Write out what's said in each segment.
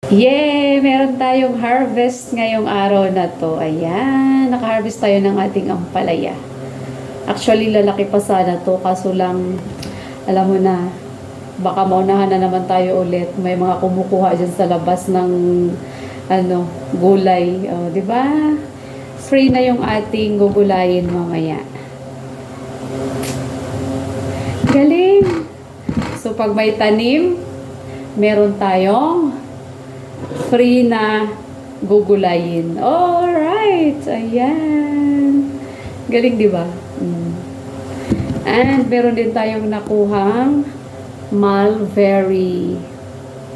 Yay! Meron tayong harvest ngayong araw na to. Ayan, naka-harvest tayo ng ating ampalaya. Actually, lalaki pa sana to, kaso lang, alam mo na, baka maunahan na naman tayo ulit. May mga kumukuha dyan sa labas ng, gulay. O, di ba? Free na yung ating gugulayin mamaya. Galing! So, pag may tanim, meron tayong free na gugulayin. Alright! Ayan. Galing, di ba? And meron din tayong nakuhang mulberry.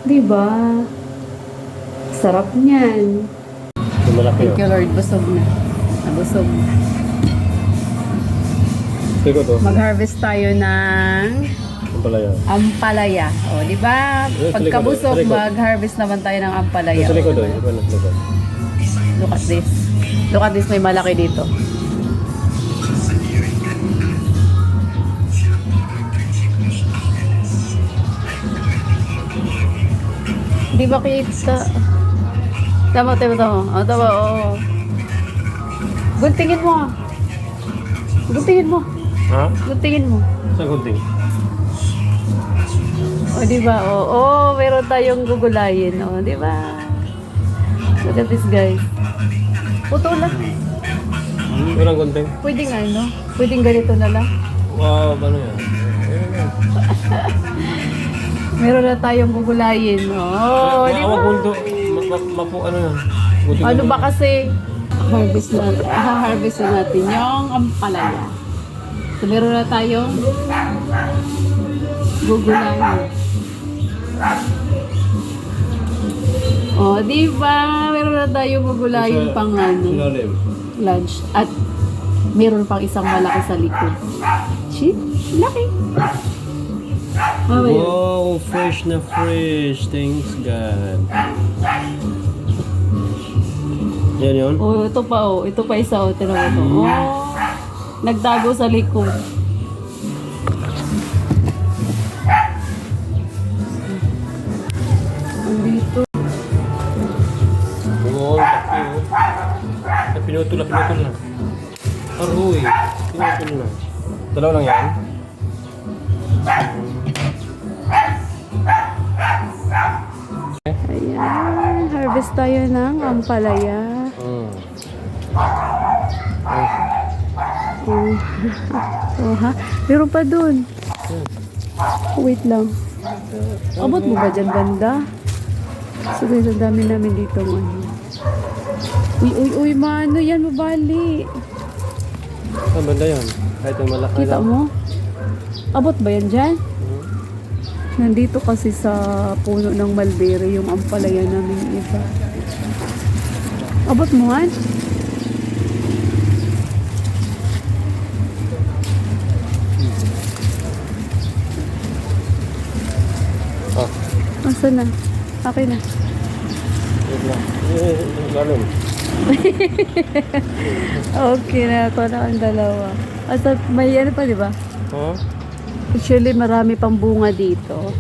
Di ba? Sarap niyan. Thank you, Lord. Busog na. Nabusog. Mag-harvest tayo ng ampalaya. O, di ba? Pagkabusog, mag-harvest naman tayo ng ampalaya. Look at this. Look at this, may malaki dito. Di ba kita? Tama. O, tama, oo. Guntingin mo. Guntingin mo. Ha? Guntingin mo. Sa gunting? O, di ba? O, meron tayong gugulayin. O, di ba? Look at this, guys. Puto lang. Walang gunting? Pwedeng ano? Pwedeng ganito na lang. Wow, ano yan? Meron na tayong gugulayin. O, di ba? Ano yan? Ano ba kasi? Harvest na natin yung ampalaya. So, meron na tayong gugulayin. O, di ba? Meron na tayong gugulayin pang lunch. At meron pang isang malaki sa likod. See? Laki. Wow, fresh na fresh. Thanks God. Yan yun? Oh, ito pa oh. Ito pa isa oh. Tinawa to. Oh, nagtago sa likod. Dito. Oo, pinutol na. Aroy, pinutol na. Dalawa lang yan? Ayan. Harvest tayo ng ampalaya. Oh, ha? Meron pa dun. Wait lang. Abot mo ba dyan banda? So guys, ang dami namin dito Uy, mano yan, mabali. Saan banda yan? Kahit yung malaki Kita lang. mo? Abot ba yan dyan? Nandito kasi sa puno ng mulberry yung ampalaya namin iba. Abot mo han? Asan na? Akin na. Wait lang. Galing. Okay na ako na ang dalawa. Asa may ano pa, di ba? Ha? Actually, marami pang bunga dito.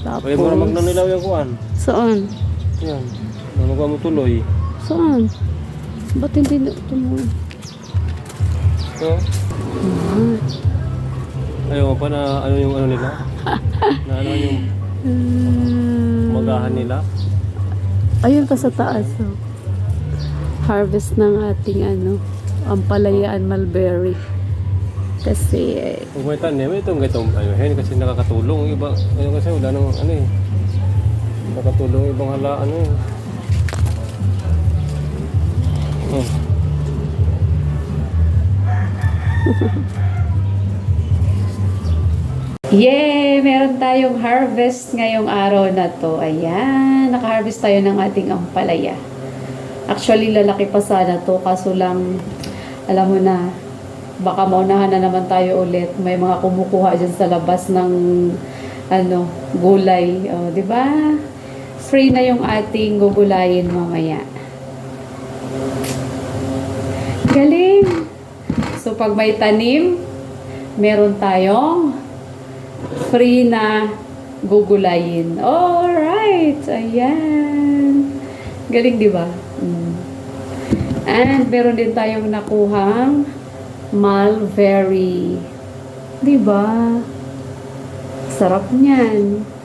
Tapos, Pwede mo naman nanilaw yung kuhan. saan? Yan. Nanakuha mo tuloy. Saan? Ba't hindi tumuloy? Ito. Ayaw pa na ano yung ano nila? Na ano yung magahan nila? Ayun pa sa taas. Oh. Harvest ng ating ampalayaan mulberry. Kasi Kung may tanim, itong ayuhin kasi nakakatulong. Iba, ayun kasi wala nang ano eh. Nakakatulong ibang halaan eh. Oh. yay! Meron tayong harvest ngayong araw na to. Ayan, naka-harvest tayo ng ating ampalaya. Actually, lalaki pa sana to, kaso lang, alam mo na, baka maunahan na naman tayo ulit. May mga kumukuha dyan sa labas ng gulay. O, di ba? Free na yung ating gugulayin mamaya. Galing! So, pag may tanim, meron tayong free na gugulayin. Alright! Ayan. Galing, di ba? Mm. And meron din tayong nakuhang mulberry. Di ba? Sarap niyan.